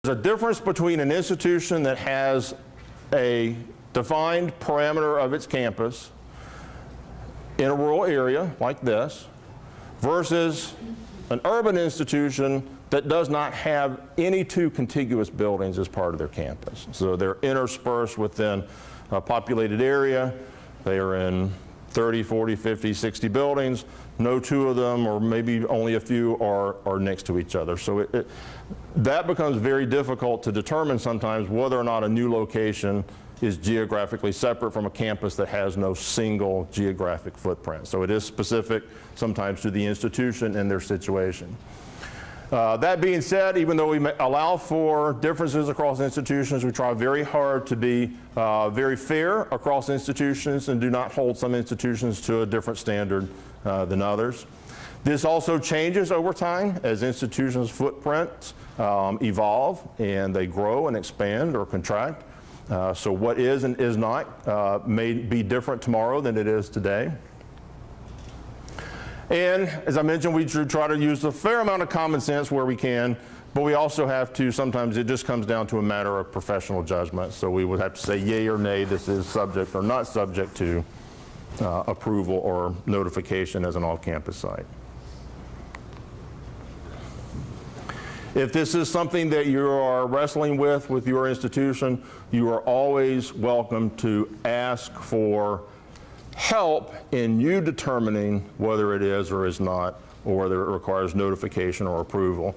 There's a difference between an institution that has a defined parameter of its campus in a rural area like this versus an urban institution that does not have any two contiguous buildings as part of their campus. So they're interspersed within a populated area. They are in 30, 40, 50, 60 buildings. No two of them, or maybe only a few, are next to each other. So that becomes very difficult to determine sometimes whether or not a new location is geographically separate from a campus that has no single geographic footprint. So it is specific sometimes to the institution and their situation. That being said, even though we allow for differences across institutions, we try very hard to be very fair across institutions and do not hold some institutions to a different standard than others. This also changes over time as institutions' footprints evolve and they grow and expand or contract. So what is and is not may be different tomorrow than it is today. And as I mentioned, we try to use a fair amount of common sense where we can, but we also have to, sometimes it just comes down to a matter of professional judgment. So we would have to say yay or nay, this is subject or not subject to approval or notification as an off-campus site. If this is something that you are wrestling with your institution, you are always welcome to ask for help in you determining whether it is or is not, or whether it requires notification or approval.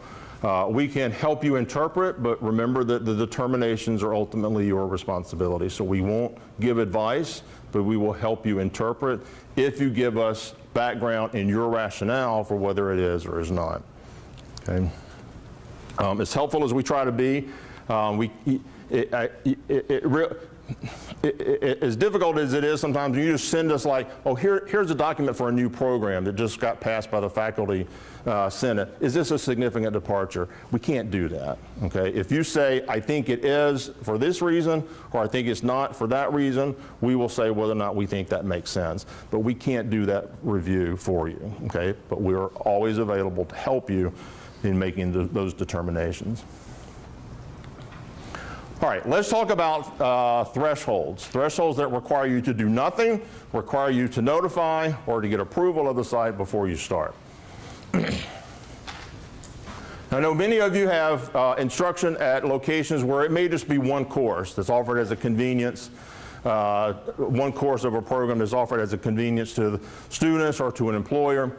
We can help you interpret, but remember that the determinations are ultimately your responsibility. So we won't give advice, but we will help you interpret if you give us background in your rationale for whether it is or is not. Okay? As helpful as we try to be, as difficult as it is sometimes, you just send us like, oh, here's a document for a new program that just got passed by the faculty senate. Is this a significant departure? We can't do that, okay? If you say, I think it is for this reason, or I think it's not for that reason, we will say whether or not we think that makes sense. But we can't do that review for you, okay? But we're always available to help you in making those determinations. All right, let's talk about thresholds. Thresholds that require you to do nothing, require you to notify, or to get approval of the site before you start. I know many of you have instruction at locations where it may just be one course that's offered as a convenience. One course of a program is offered as a convenience to the students or to an employer.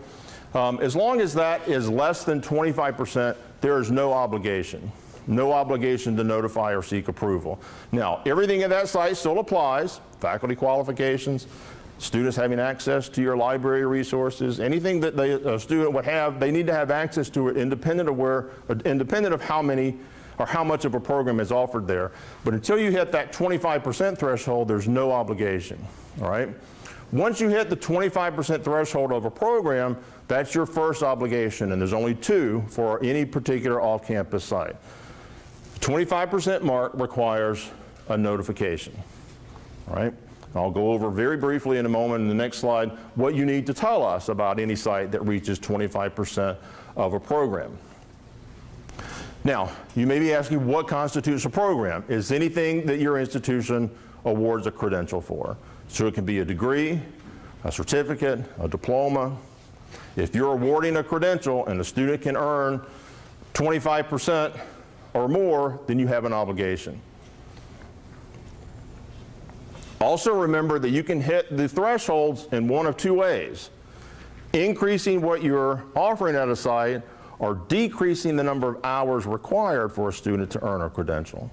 As long as that is less than 25%, there is no obligation. No obligation to notify or seek approval. Now, everything at that site still applies, faculty qualifications, students having access to your library resources, anything that a student would have, they need to have access to it independent of how many or how much of a program is offered there. But until you hit that 25% threshold, there's no obligation, all right? Once you hit the 25% threshold of a program, that's your first obligation, and there's only two for any particular off-campus site. 25% mark requires a notification, all right? I'll go over very briefly in a moment in the next slide what you need to tell us about any site that reaches 25% of a program. Now, you may be asking what constitutes a program. Is anything that your institution awards a credential for. So it can be a degree, a certificate, a diploma. If you're awarding a credential and the student can earn 25% or more, then you have an obligation. Also remember that you can hit the thresholds in one of two ways: increasing what you're offering at a site or decreasing the number of hours required for a student to earn a credential.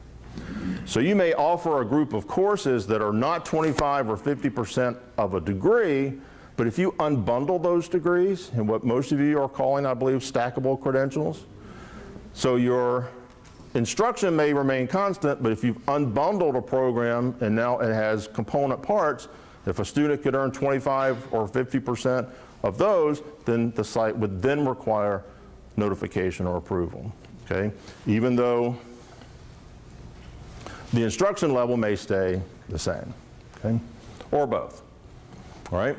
So you may offer a group of courses that are not 25 or 50% of a degree, but if you unbundle those degrees and what most of you are calling, I believe, stackable credentials, so your instruction may remain constant, but if you've unbundled a program and now it has component parts, if a student could earn 25 or 50% of those, then the site would then require notification or approval, okay? Even though the instruction level may stay the same, okay? Or both, all right?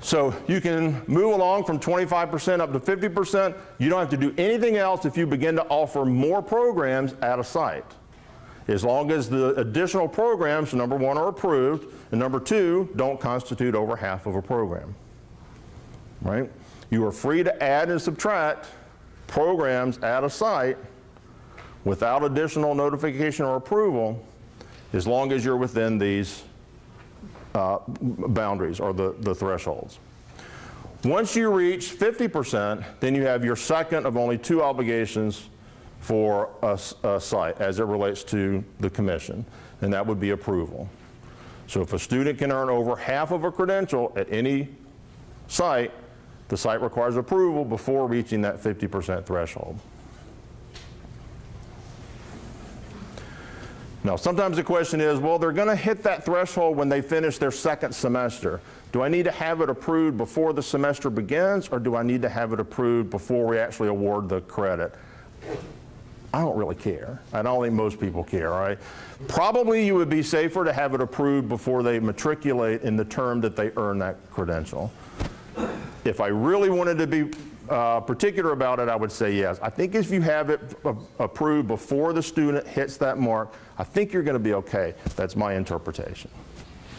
So you can move along from 25% up to 50%. You don't have to do anything else if you begin to offer more programs at a site. As long as the additional programs, number one, are approved, and number two, don't constitute over half of a program. Right? You are free to add and subtract programs at a site without additional notification or approval, as long as you're within these boundaries or the thresholds. Once you reach 50%, then you have your second of only two obligations for a site as it relates to the commission, and that would be approval. So if a student can earn over half of a credential at any site, the site requires approval before reaching that 50% threshold. Now, sometimes the question is, well, they're going to hit that threshold when they finish their second semester. Do I need to have it approved before the semester begins, or do I need to have it approved before we actually award the credit? I don't really care. I don't think most people care, right? Probably you would be safer to have it approved before they matriculate in the term that they earn that credential. If I really wanted to be particular about it, I would say yes. I think if you have it approved before the student hits that mark, I think you're going to be okay. That's my interpretation.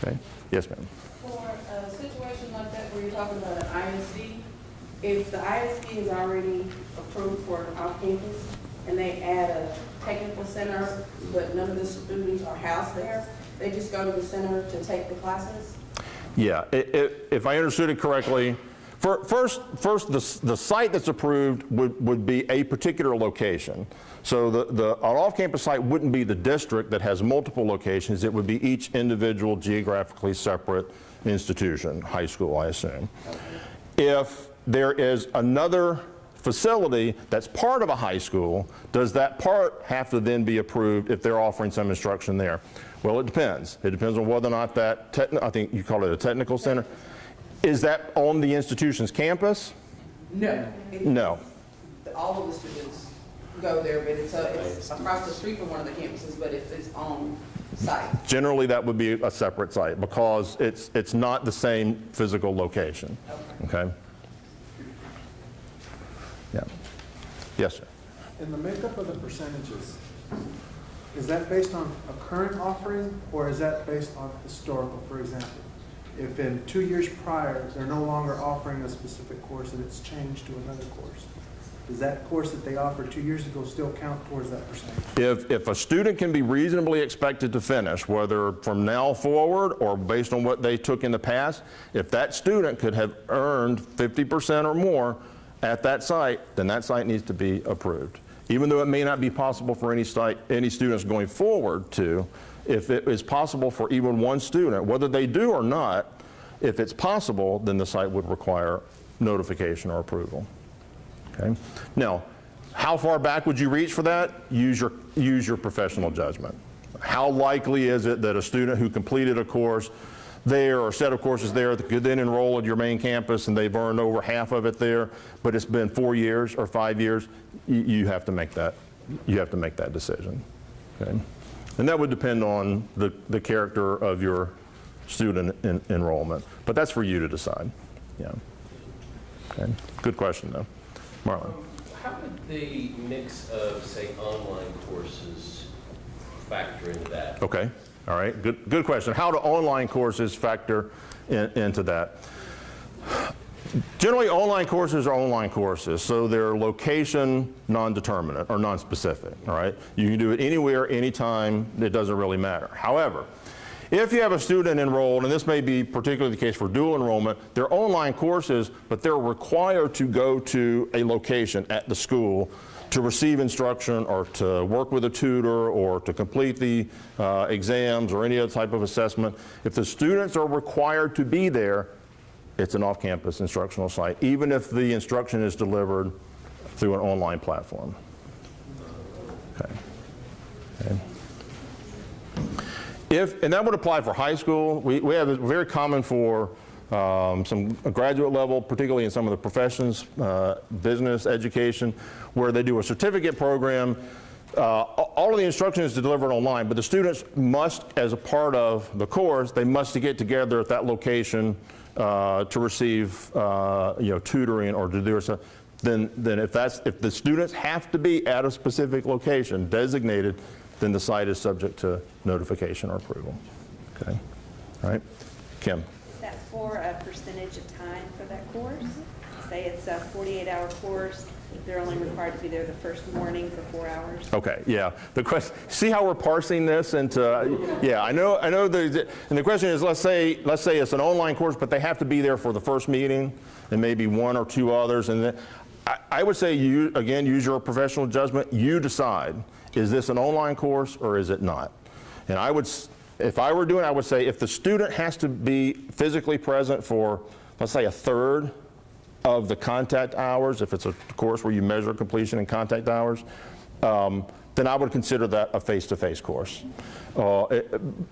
Okay? Yes, ma'am. For a situation like that where you're talking about an ISD, if the ISD is already approved for off-campus and they add a technical center, but none of the students are housed there, they just go to the center to take the classes? Yeah, if I understood it correctly, first the site that's approved would be a particular location. So an off-campus site wouldn't be the district that has multiple locations. It would be each individual geographically separate institution, high school, I assume. If there is another facility that's part of a high school, does that part have to then be approved if they're offering some instruction there? Well, it depends. It depends on whether or not that, I think you call it a technical center. Is that on the institution's campus? No. No. All of the students go there, but it's across the street from one of the campuses, but it's its own site. Generally, that would be a separate site because it's not the same physical location. Okay? Yeah. Yes, sir. In the makeup of the percentages, is that based on a current offering or is that based on historical? For example, if in 2 years prior they're no longer offering a specific course and it's changed to another course, does that course that they offered 2 years ago still count towards that percentage? If a student can be reasonably expected to finish, whether from now forward or based on what they took in the past, if that student could have earned 50% or more at that site, then that site needs to be approved. Even though it may not be possible for any students going forward to, if it is possible for even one student, whether they do or not, if it's possible, then the site would require notification or approval. Okay? Now, how far back would you reach for that? Use your professional judgment. How likely is it that a student who completed a course there or a set of courses there that could then enroll at your main campus and they've earned over half of it there, but it's been 4 years or 5 years, you have to make that decision. Okay? And that would depend on the character of your student enrollment. But that's for you to decide. Yeah. Okay. Good question, though. Marlon. How would the mix of, say, online courses factor into that? Okay. All right. Good question. How do online courses factor into that? Generally, online courses are online courses, so they're location non-determinate or non-specific, all right? You can do it anywhere, anytime, it doesn't really matter. However, if you have a student enrolled, and this may be particularly the case for dual enrollment, they're online courses, but they're required to go to a location at the school to receive instruction or to work with a tutor or to complete the exams or any other type of assessment. If the students are required to be there, it's an off-campus instructional site, even if the instruction is delivered through an online platform. Okay. Okay. And that would apply for high school. We have it very common for some graduate level, particularly in some of the professions, business, education, where they do a certificate program. all of the instruction is delivered online, but the students must, as a part of the course, they must get together at that location to receive tutoring or to do so. Then if the students have to be at a specific location designated, then the site is subject to notification or approval. Okay, all right, Kim. Is that for a percentage of time for that course? Say it's a 48-hour course, they're only required to be there the first morning for 4 hours. Okay, yeah. The question, see how we're parsing this into, yeah, I know and the question is, let's say it's an online course, but they have to be there for the first meeting and maybe one or two others, and then I would say you, again, use your professional judgment. You decide, is this an online course or is it not? And I would, if I were doing it, I would say if the student has to be physically present for, let's say, a third of the contact hours, if it's a course where you measure completion in contact hours, then I would consider that a face-to-face course.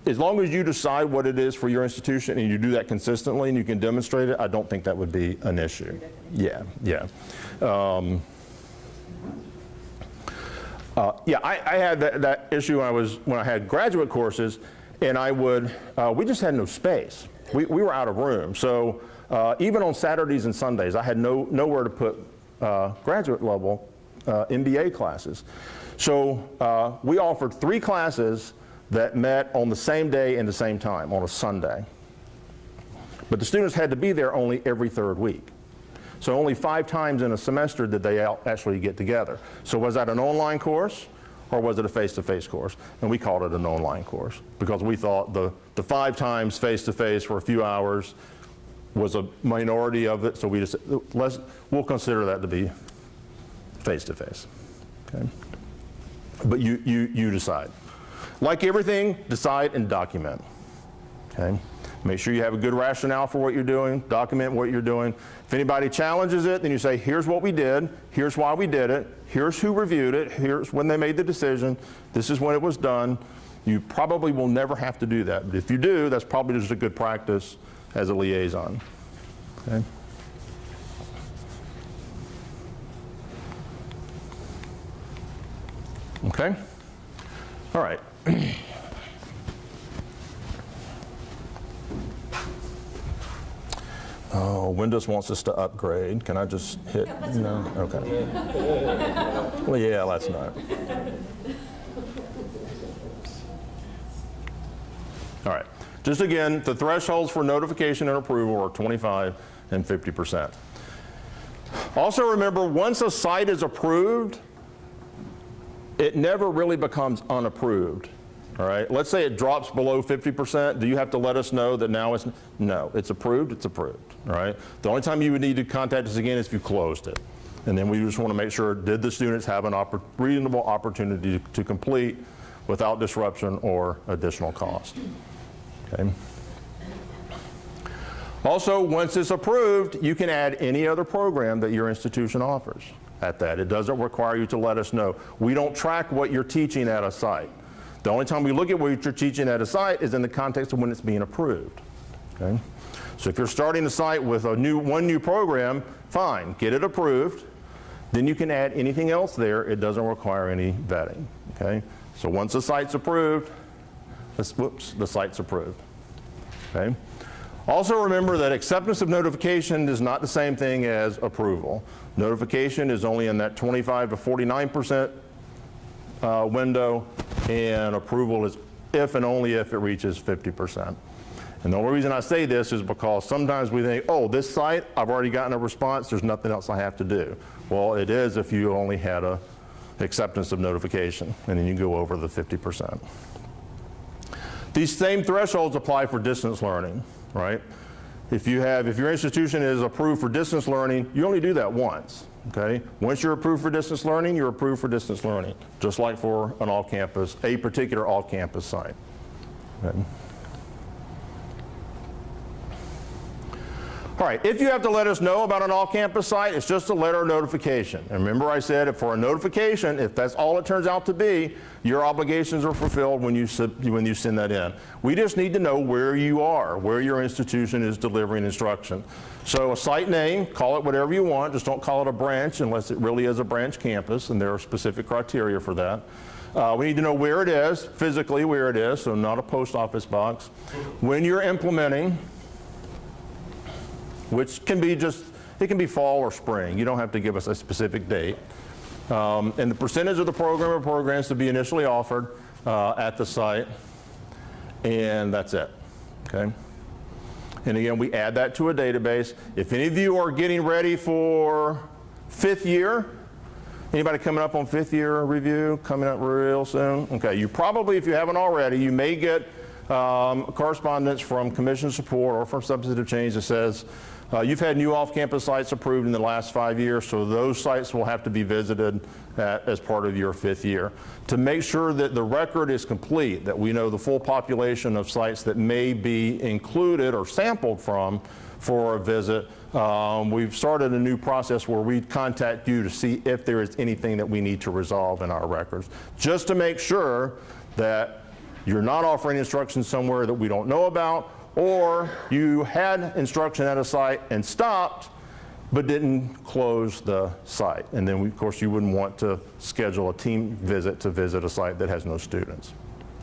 As long as you decide what it is for your institution and you do that consistently and you can demonstrate it, I don't think that would be an issue. Yeah, yeah. Yeah, I had that issue when I had graduate courses, and we just had no space. We were out of room. So even on Saturdays and Sundays, I had nowhere to put graduate level MBA classes. So we offered 3 classes that met on the same day and the same time, on a Sunday. But the students had to be there only every 3rd week. So only 5 times in a semester did they actually get together. So was that an online course or was it a face-to-face course? And we called it an online course because we thought the 5 times face-to-face for a few hours was a minority of it, so we just, we'll consider that to be face-to-face. Okay? But you decide. Like everything, decide and document. Okay? Make sure you have a good rationale for what you're doing, document what you're doing. If anybody challenges it, then you say, here's what we did, here's why we did it, here's who reviewed it, here's when they made the decision, this is when it was done. You probably will never have to do that, but if you do, that's probably just a good practice as a liaison. Okay? Okay? All right. Oh, Windows wants us to upgrade. Can I just hit, no? Okay. Well, yeah, let's not. All right. Just again, the thresholds for notification and approval are 25 and 50%. Also remember, once a site is approved, it never really becomes unapproved. All right, let's say it drops below 50%. Do you have to let us know that now it's, no, it's approved, it's approved. All right, the only time you would need to contact us again is if you closed it. And then we just want to make sure, did the students have an reasonable opportunity to complete without disruption or additional cost? Okay. Also, once it's approved, you can add any other program that your institution offers at that. It doesn't require you to let us know. We don't track what you're teaching at a site. The only time we look at what you're teaching at a site is in the context of when it's being approved. Okay? So if you're starting a site with one new program, fine, get it approved. Then you can add anything else there. It doesn't require any vetting. Okay? So once the site's approved, the site's approved. Okay? Also remember that acceptance of notification is not the same thing as approval. Notification is only in that 25 to 49% window, and approval is if and only if it reaches 50%. And the only reason I say this is because sometimes we think, oh, this site, I've already gotten a response, there's nothing else I have to do. Well, it is if you only had a acceptance of notification, and then you go over the 50%. These same thresholds apply for distance learning, right? If your institution is approved for distance learning, you only do that once, okay? Once you're approved for distance learning, you're approved for distance learning, just like for an off-campus, a particular off-campus site. Okay. All right, if you have to let us know about an off-campus site, it's just a letter of notification. And remember I said if for a notification, if that's all it turns out to be, your obligations are fulfilled when you send that in. We just need to know where you are, where your institution is delivering instruction. So a site name, call it whatever you want, just don't call it a branch unless it really is a branch campus, and there are specific criteria for that. We need to know where it is, physically where it is, so not a post office box. When you're implementing, which can be just, it can be fall or spring. You don't have to give us a specific date. And the percentage of the program or programs to be initially offered at the site, and that's it, okay? And again, we add that to a database. If any of you are getting ready for 5th year, anybody coming up on 5th year review, coming up real soon? Okay, you probably, if you haven't already, you may get correspondence from Commission Support or from Substantive Change that says, you've had new off-campus sites approved in the last 5 years, so those sites will have to be visited as part of your 5th year. To make sure that the record is complete, that we know the full population of sites that may be included or sampled from for a visit, we've started a new process where we contact you to see if there is anything that we need to resolve in our records, just to make sure that you're not offering instruction somewhere that we don't know about, or you had instruction at a site and stopped, but didn't close the site. And then, of course, you wouldn't want to schedule a team visit to visit a site that has no students.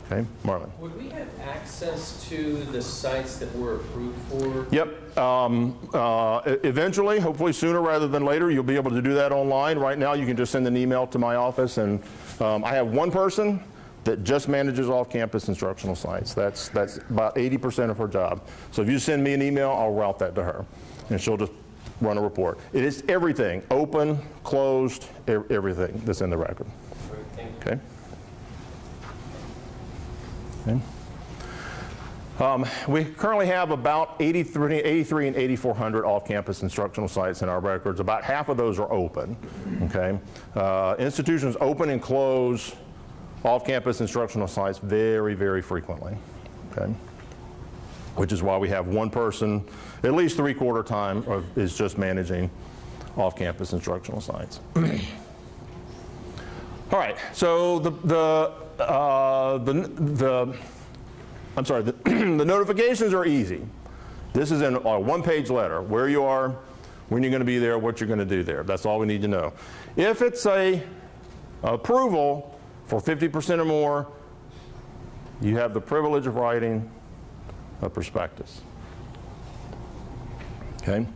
Okay, Marlon. Would we have access to the sites that we're approved for? Yep. Eventually, hopefully sooner rather than later, you'll be able to do that online. Right now, you can just send an email to my office, and I have one person that just manages off-campus instructional sites. That's about 80% of her job. So if you send me an email, I'll route that to her, and she'll just run a report. It is everything, open, closed, everything that's in the record. Okay. Okay. We currently have about 83 and 8,400 off-campus instructional sites in our records. About half of those are open. Okay. Institutions open and close off-campus instructional sites very, very frequently, okay? Which is why we have one person, at least 3/4 time, is just managing off-campus instructional sites. All right, so the notifications are easy. This is in a one-page letter, where you are, when you're going to be there, what you're going to do there. That's all we need to know. If it's a approval for 50% or more, you have the privilege of writing a prospectus. Okay?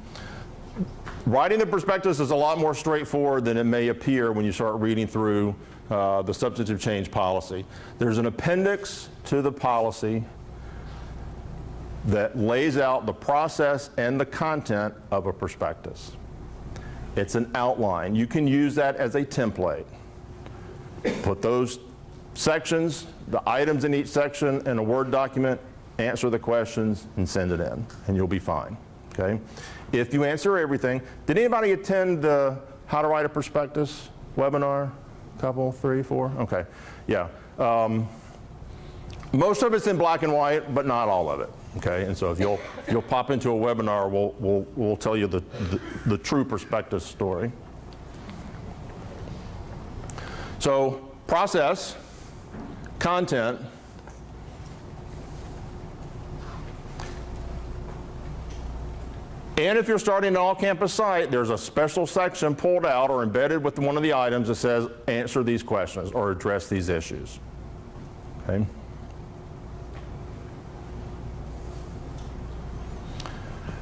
Writing the prospectus is a lot more straightforward than it may appear when you start reading through the substantive change policy. There's an appendix to the policy that lays out the process and the content of a prospectus. It's an outline. You can use that as a template. Put those sections, the items in each section, in a Word document, answer the questions, and send it in, and you'll be fine. Okay? If you answer everything, did anybody attend the How to Write a Prospectus webinar? Couple, 3, 4? Okay. Yeah. Most of it's in black and white, but not all of it. Okay? And so if you'll pop into a webinar, we'll tell you the true prospectus story. So, process, content, and if you're starting an all-campus site, there's a special section pulled out or embedded with one of the items that says, answer these questions or address these issues. Okay?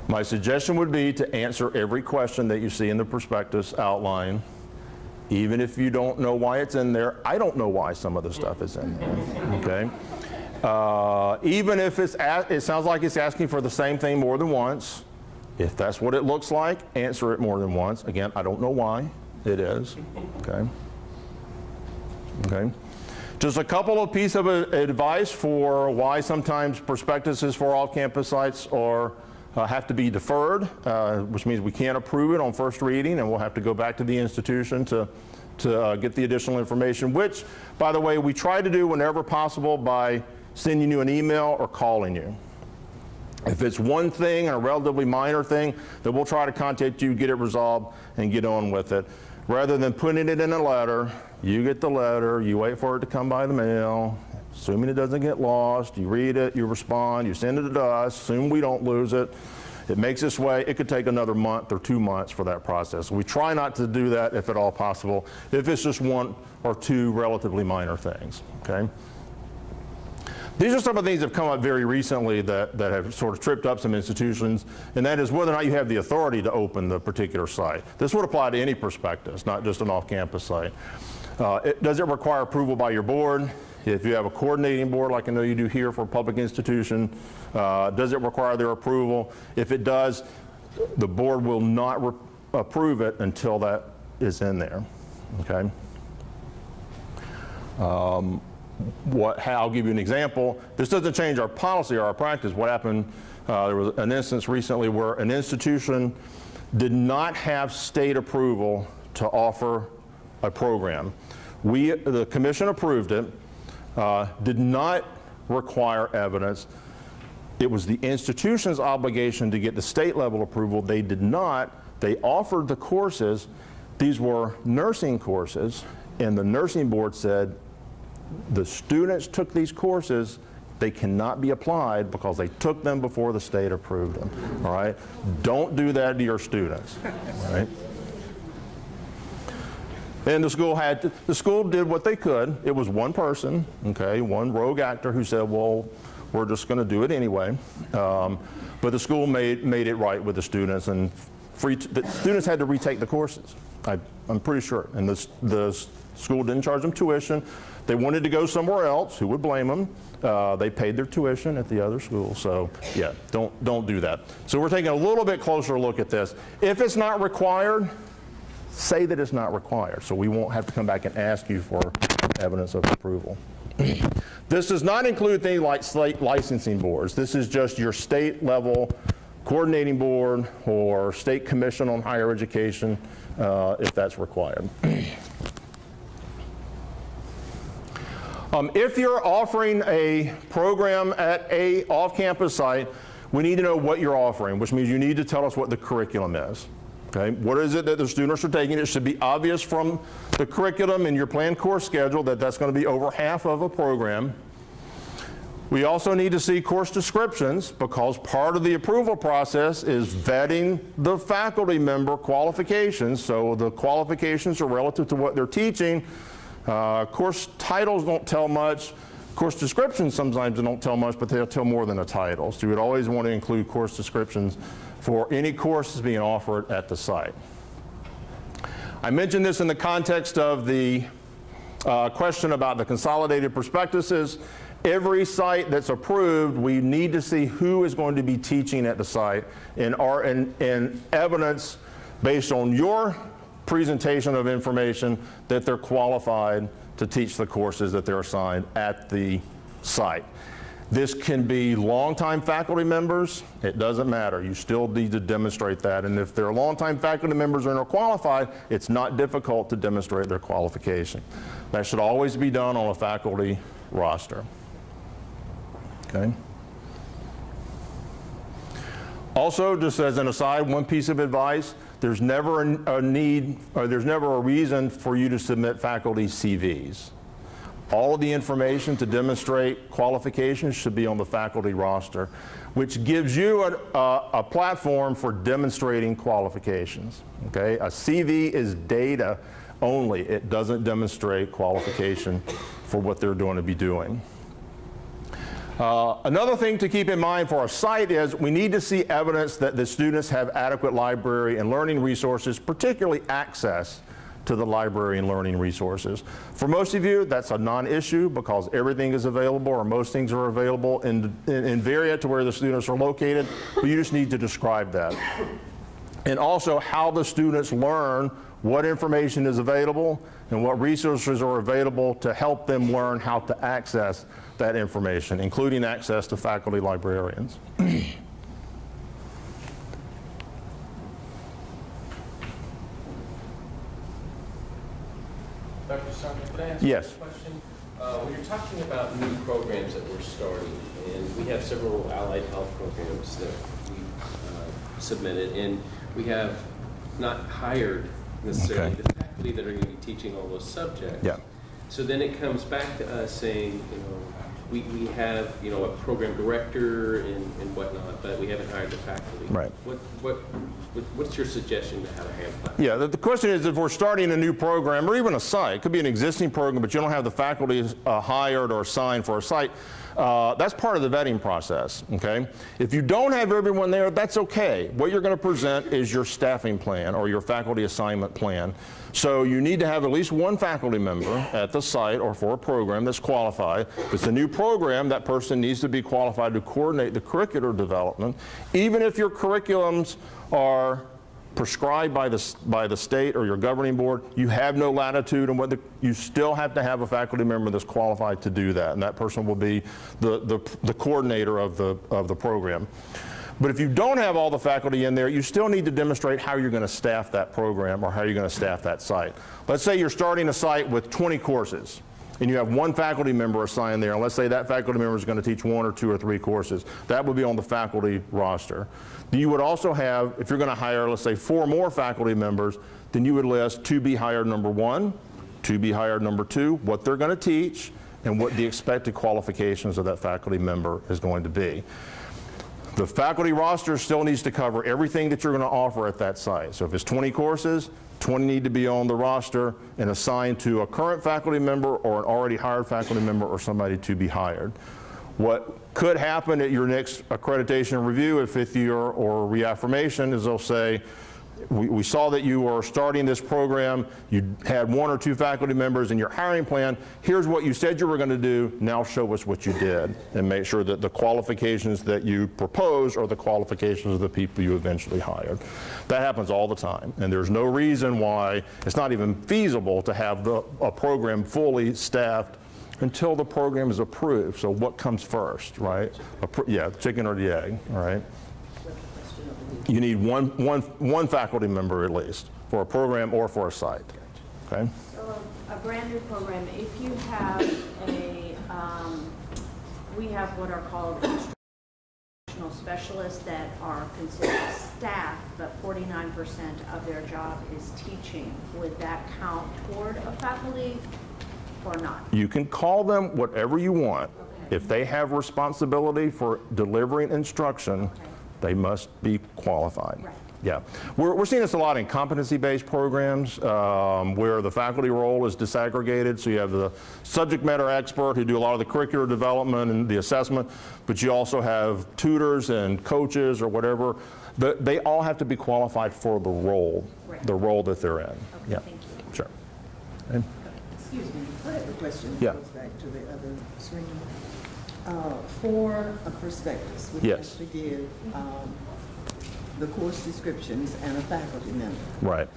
My suggestion would be to answer every question that you see in the prospectus outline. Even if you don't know why it's in there, I don't know why some of the stuff is in there, okay? Even if it sounds like it's asking for the same thing more than once, if that's what it looks like, answer it more than once. Again, I don't know why it is, okay? Okay. Just a couple of pieces of advice for why sometimes prospectuses for off-campus sites are have to be deferred, which means we can't approve it on first reading, and we'll have to go back to the institution to get the additional information, which, by the way, we try to do whenever possible by sending you an email or calling you. If it's one thing, a relatively minor thing, then we'll try to contact you, get it resolved, and get on with it. Rather than putting it in a letter, you get the letter, you wait for it to come by the mail, assuming it doesn't get lost, you read it, you respond, you send it to us, assume we don't lose it, It makes its way. It could take another month or 2 months for that process. We try not to do that if at all possible, if it's just 1 or 2 relatively minor things, okay? These are some of the things that have come up very recently that have sort of tripped up some institutions, and that is whether or not you have the authority to open the particular site. This would apply to any prospectus, not just an off-campus site. Does it require approval by your board? If you have a coordinating board, like I know you do here for a public institution, does it require their approval? If it does, the board will not approve it until that is in there, okay? I'll give you an example. This doesn't change our policy or our practice. What happened, there was an instance recently where an institution did not have state approval to offer a program. The commission approved it, did not require evidence. It was the institution's obligation to get the state level approval. They did not. They offered the courses. These were nursing courses, and the nursing board said, the students took these courses, they cannot be applied because they took them before the state approved them, all right? Don't do that to your students, all right? And the school did what they could. It was one person, okay, one rogue actor who said, well, we're just going to do it anyway. But the school made it right with the students, and the students had to retake the courses. I'm pretty sure. And the school didn't charge them tuition. They wanted to go somewhere else. Who would blame them? They paid their tuition at the other school. So yeah, don't do that. So we're taking a little bit closer look at this. If it's not required, say that it's not required, so we won't have to come back and ask you for evidence of approval. This does not include things like state licensing boards. This is just your state level coordinating board or state commission on higher education, if that's required. If you're offering a program at a off-campus site, we need to know what you're offering, which means you need to tell us what the curriculum is. Okay? What is it that the students are taking? It should be obvious from the curriculum and your planned course schedule that that's going to be over half of a program. We also need to see course descriptions, because part of the approval process is vetting the faculty member qualifications. So the qualifications are relative to what they're teaching. Course titles don't tell much. Course descriptions sometimes don't tell much, but they'll tell more than a title. So you would always want to include course descriptions for any courses being offered at the site. I mentioned this in the context of the question about the consolidated prospectuses. Every site that's approved, we need to see who is going to be teaching at the site, and evidence based on your presentation of information that they're qualified to teach the courses that they're assigned at the site. This can be longtime faculty members. It doesn't matter. You still need to demonstrate that. And if they're longtime faculty members and are qualified, it's not difficult to demonstrate their qualification. That should always be done on a faculty roster. Okay. Also, just as an aside, one piece of advice: there's never a need, or there's never a reason for you to submit faculty CVs. All of the information to demonstrate qualifications should be on the faculty roster, which gives you a platform for demonstrating qualifications. Okay? A CV is data only. It doesn't demonstrate qualification for what they're going to be doing. Another thing to keep in mind for our site is we need to see evidence that the students have adequate library and learning resources, particularly access to the library and learning resources. For most of you, that's a non-issue because everything is available, or most things are available in Varia to where the students are located, but you just need to describe that. And also how the students learn, what information is available, and what resources are available to help them learn how to access that information, including access to faculty librarians. Dr. Sargent, could I ask Yes. you a question? When you're talking about new programs that we're starting, and we have several allied health programs that we submitted, and we have not hired necessarily the faculty that are going to be teaching all those subjects. Yeah. So then it comes back to us saying, you know, we have, you know, a program director and whatnot, but we haven't hired the faculty. Right. What's your suggestion to how to handle that? Yeah, the question is if we're starting a new program or even a site, it could be an existing program, but you don't have the faculty hired or assigned for a site, that's part of the vetting process, okay? If you don't have everyone there, that's okay. What you're going to present is your staffing plan or your faculty assignment plan. So you need to have at least one faculty member at the site or for a program that's qualified. If it's a new program, that person needs to be qualified to coordinate the curricular development. Even if your curriculums are prescribed by the state or your governing board, you have no latitude in what you still have to have a faculty member that's qualified to do that, and that person will be the coordinator of the program. But if you don't have all the faculty in there, you still need to demonstrate how you're going to staff that program or how you're going to staff that site. Let's say you're starting a site with 20 courses and you have one faculty member assigned there, and let's say that faculty member is going to teach 1 or 2 or 3 courses. That would be on the faculty roster. You would also have, if you're going to hire, let's say 4 more faculty members, then you would list to be hired number 1, to be hired number 2, what they're going to teach, and what the expected qualifications of that faculty member is going to be. The faculty roster still needs to cover everything that you're going to offer at that site. So if it's 20 courses, 20 need to be on the roster and assigned to a current faculty member or an already hired faculty member or somebody to be hired. What could happen at your next accreditation review at 5th year or reaffirmation is they'll say, we saw that you were starting this program, you had 1 or 2 faculty members in your hiring plan, here's what you said you were going to do, now show us what you did, and make sure that the qualifications that you propose are the qualifications of the people you eventually hired. That happens all the time, and there's no reason why it's not even feasible to have a program fully staffed until the program is approved. So what comes first, right? Yeah, chicken or the egg, all right? You need one faculty member at least for a program or for a site, okay? So a brand new program, if you have we have what are called instructional specialists that are considered staff, but 49% of their job is teaching. Would that count toward a faculty or not? You can call them whatever you want. Okay. If they have responsibility for delivering instruction, okay, they must be qualified. Right. Yeah. We're seeing this a lot in competency-based programs where the faculty role is disaggregated. So you have the subject matter expert who do a lot of the curricular development and the assessment, but you also have tutors and coaches or whatever. They all have to be qualified for the role, right, the role that they're in. Okay, yeah. Thank you. Sure. And, excuse me, I have a question. Yeah. That goes back to the other screen. For a prospectus, we yes, have to give the course descriptions and a faculty member. Right.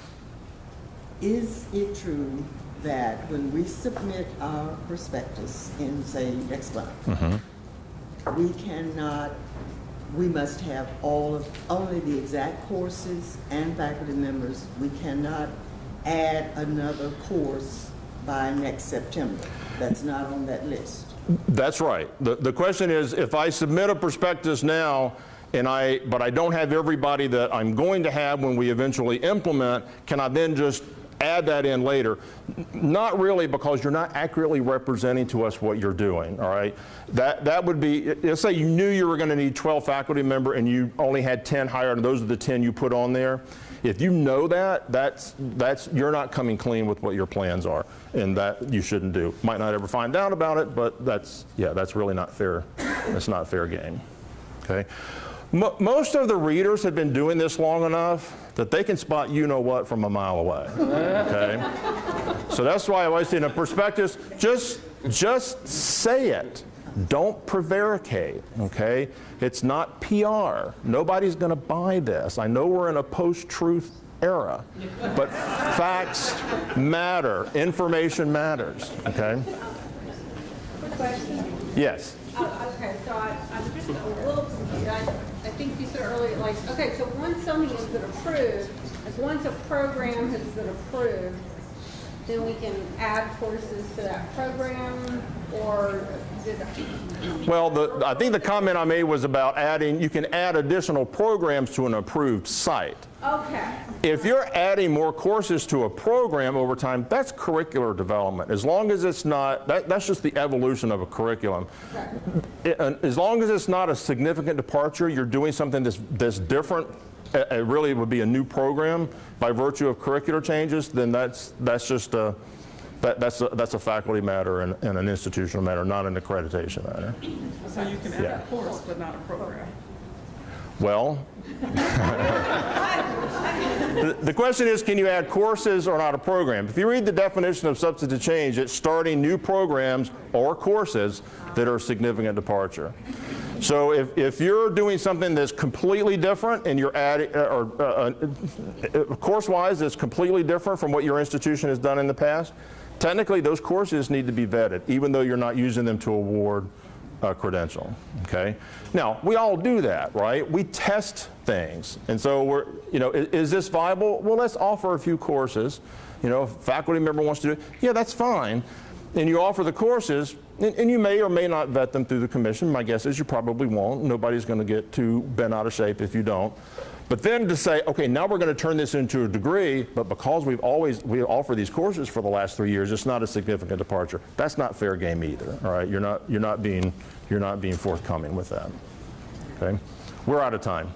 Is it true that when we submit our prospectus in, say, next month, we must have only the exact courses and faculty members? We cannot add another course by next September. That's not on that list. That's right. The question is, if I submit a prospectus now, but I don't have everybody that I'm going to have when we eventually implement, can I then just add that in later? Not really, because you're not accurately representing to us what you're doing, all right? That would be, let's say you knew you were going to need 12 faculty members and you only had 10 hired, and those are the 10 you put on there. If you know that, you're not coming clean with what your plans are, and that you shouldn't do. Might not ever find out about it, but that's really not fair. That's not fair game, okay? Most of the readers have been doing this long enough that they can spot you-know-what from a mile away, okay? So that's why I always say in a prospectus, just say it. Don't prevaricate, okay? It's not PR. Nobody's going to buy this. I know we're in a post-truth era, but facts matter. Information matters, okay? Quick question. Yes. Okay, so I'm just a little confused. I think you said earlier, like, okay, so once something has been approved, like once a program has been approved, then we can add courses to that program, or did Well, I think the comment I made was about adding, you can add additional programs to an approved site. Okay. If you're adding more courses to a program over time, that's curricular development. As long as it's not, that's just the evolution of a curriculum. As long as it's not a significant departure, you're doing something that's different, it really would be a new program by virtue of curricular changes, then that's just a, that's a faculty matter and an institutional matter, not an accreditation matter. So you can add a course, but not a program. Well, the question is, can you add courses or not a program? If you read the definition of substantive change, it's starting new programs or courses that are a significant departure. So if you're doing something that's completely different and you're adding, course-wise that's completely different from what your institution has done in the past, technically those courses need to be vetted, even though you're not using them to award a credential, okay? Now, we all do that, right? We test things. And so we're, you know, is this viable? Well, let's offer a few courses. You know, if a faculty member wants to do it, yeah, that's fine. And you offer the courses, and you may or may not vet them through the commission. My guess is you probably won't. Nobody's going to get too bent out of shape if you don't. But then to say, okay, now we're going to turn this into a degree, but because we offer these courses for the last 3 years, it's not a significant departure. That's not fair game either. All right, you're not being forthcoming with that. Okay, we're out of time.